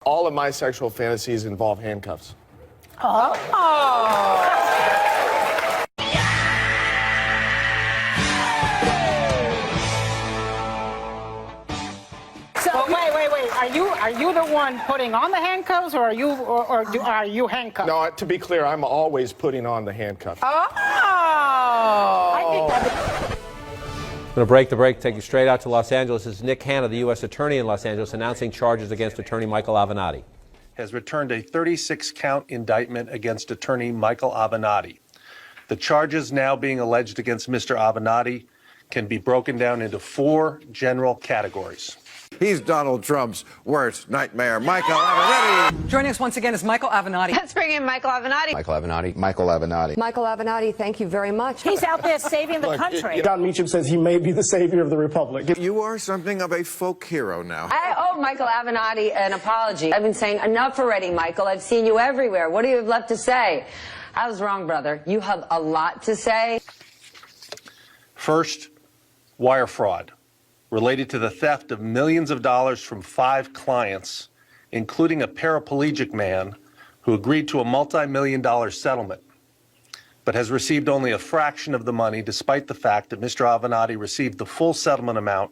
All of my sexual fantasies involve handcuffs. Oh. So wait. Are you the one putting on the handcuffs, or are you handcuffed? No, to be clear, I'm always putting on the handcuffs. Oh. I think I'm going to break the break, take you straight out to Los Angeles. This is Nick Hanna, the U.S. Attorney in Los Angeles, announcing charges against Attorney Michael Avenatti. Has returned a 36-count indictment against Attorney Michael Avenatti. The charges now being alleged against Mr. Avenatti can be broken down into 4 general categories. He's Donald Trump's worst nightmare, Michael Avenatti. Joining us once again is Michael Avenatti. Let's bring in Michael Avenatti. Michael Avenatti. Michael Avenatti. Michael Avenatti, thank you very much. he's out there saving the country. Don Meacham says he may be the savior of the republic. You are something of a folk hero now. I owe Michael Avenatti an apology. I've been saying enough already, Michael. I've seen you everywhere. What do you have left to say? I was wrong, brother. You have a lot to say. First, wire fraud related to the theft of millions of dollars from 5 clients, including a paraplegic man who agreed to a multi-million-dollar settlement, but has received only a fraction of the money, despite the fact that Mr. Avenatti received the full settlement amount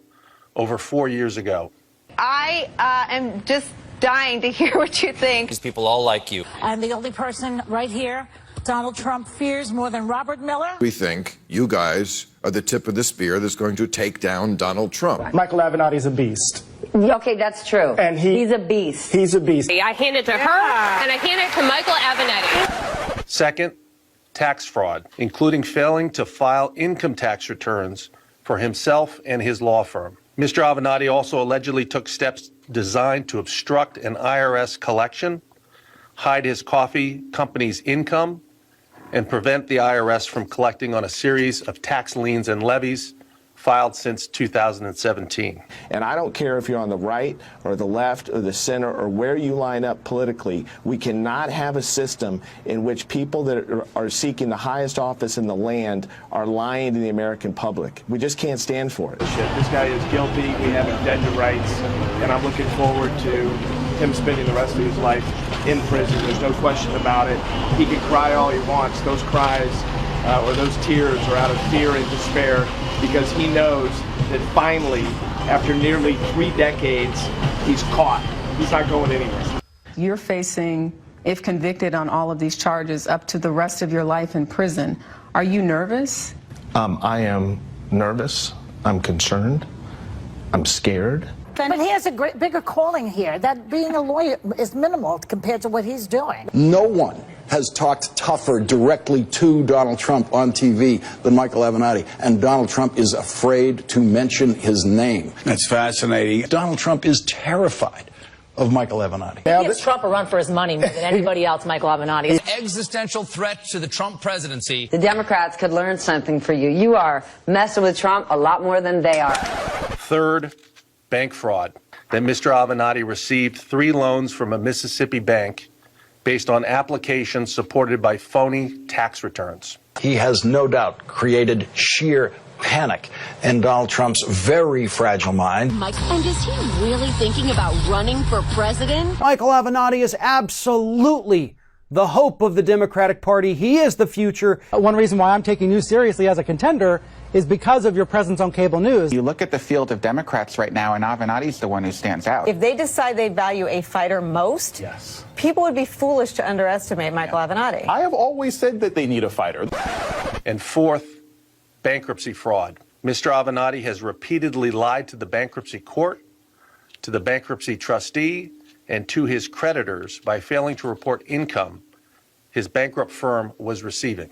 over 4 years ago. I am just dying to hear what you think. These people all like you. And the only person right here Donald Trump fears more than Robert Mueller? We think you guys are the tip of the spear that's going to take down Donald Trump. Michael Avenatti's a beast. Okay, that's true. And he's a beast. He's a beast. I hand it to her, and I hand it to Michael Avenatti. Second, tax fraud, including failing to file income tax returns for himself and his law firm. Mr. Avenatti also allegedly took steps designed to obstruct an IRS collection, hide his coffee company's income, and prevent the IRS from collecting on a series of tax liens and levies filed since 2017. And I don't care if you're on the right or the left or the center or where you line up politically, we cannot have a system in which people that are seeking the highest office in the land are lying to the American public. We just can't stand for it. This guy is guilty. We have him dead to rights. And I'm looking forward to him spending the rest of his life in prison. There's no question about it. He can cry all he wants. Those cries or those tears are out of fear and despair, because he knows that finally, after nearly 3 decades, he's caught. He's not going anywhere. You're facing, if convicted on all of these charges, up to the rest of your life in prison. Are you nervous? I am nervous. I'm concerned. I'm scared. But he has a bigger calling here. That being a lawyer is minimal compared to what he's doing. No one has talked tougher directly to Donald Trump on TV than Michael Avenatti, and Donald Trump is afraid to mention his name. That's fascinating. Donald Trump is terrified of Michael Avenatti. He gives Trump a run for his money more than anybody else, Michael Avenatti. An existential threat to the Trump presidency. The Democrats could learn something from you. You are messing with Trump a lot more than they are. Third, bank fraud. That Mr. Avenatti received 3 loans from a Mississippi bank based on applications supported by phony tax returns. He has no doubt created sheer panic in Donald Trump's very fragile mind. And is he really thinking about running for president? Michael Avenatti is absolutely the hope of the Democratic Party. He is the future. One reason why I'm taking you seriously as a contender is because of your presence on cable news. You look at the field of Democrats right now, and Avenatti's the one who stands out. If they decide they value a fighter most, Yes. people would be foolish to underestimate Michael Avenatti. I have always said that they need a fighter. And fourth, bankruptcy fraud. Mr. Avenatti has repeatedly lied to the bankruptcy court, to the bankruptcy trustee, and to his creditors by failing to report income his bankrupt firm was receiving.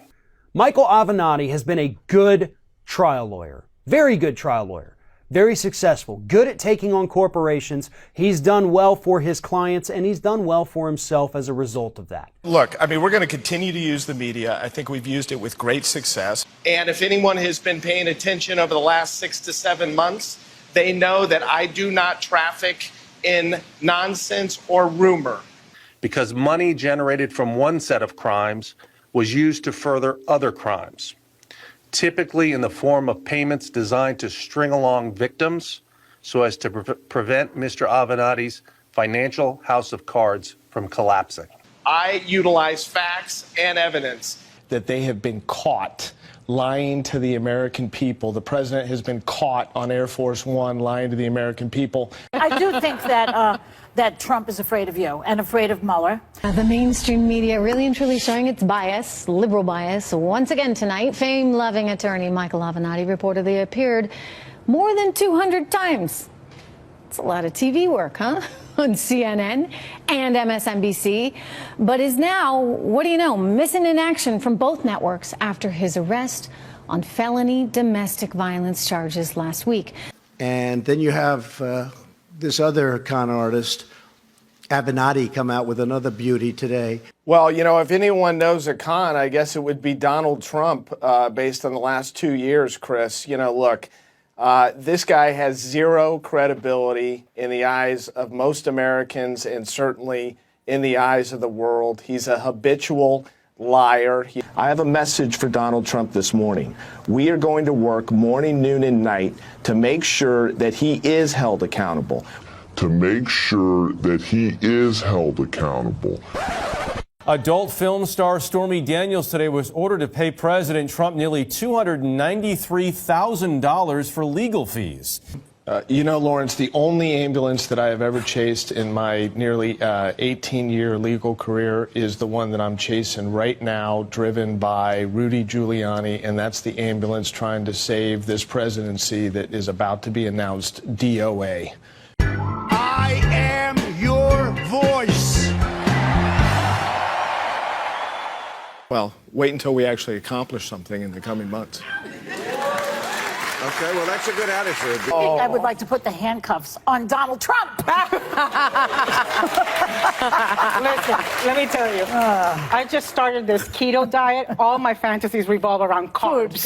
Michael Avenatti has been a good trial lawyer, very good trial lawyer, very successful, good at taking on corporations. He's done well for his clients, and he's done well for himself as a result of that. Look, I mean, we're going to continue to use the media. I think we've used it with great success. And if anyone has been paying attention over the last 6 to 7 months, they know that I do not traffic in nonsense or rumor. Because money generated from one set of crimes was used to further other crimes, typically in the form of payments designed to string along victims so as to prevent Mr. Avenatti's financial house of cards from collapsing. I utilize facts and evidence that they have been caught lying to the American people. The president has been caught on Air Force One lying to the American people. I do think that that Trump is afraid of you and afraid of Mueller. The mainstream media really and truly showing its bias, liberal bias. Once again tonight, fame-loving attorney Michael Avenatti reportedly appeared more than 200 times. It's a lot of TV work, huh? On CNN and MSNBC, but is now, what do you know, missing in action from both networks after his arrest on felony domestic violence charges last week. And then you have this other con artist, Avenatti, come out with another beauty today. Well, you know, if anyone knows a con, I guess it would be Donald Trump, based on the last 2 years, Chris. You know, look, this guy has zero credibility in the eyes of most Americans and certainly in the eyes of the world. He's a habitual liar. I have a message for Donald Trump this morning. We are going to work morning, noon, and night to make sure that he is held accountable. Adult film star Stormy Daniels today was ordered to pay President Trump nearly $293,000 for legal fees. You know, Lawrence, the only ambulance that I have ever chased in my nearly 18-year legal career is the one that I'm chasing right now, driven by Rudy Giuliani, and that's the ambulance trying to save this presidency that is about to be announced DOA. I am your voice. Well, wait until we actually accomplish something in the coming months. Okay, well, that's a good attitude. I would like to put the handcuffs on Donald Trump. Listen, let me tell you, I just started this keto diet. All my fantasies revolve around carbs.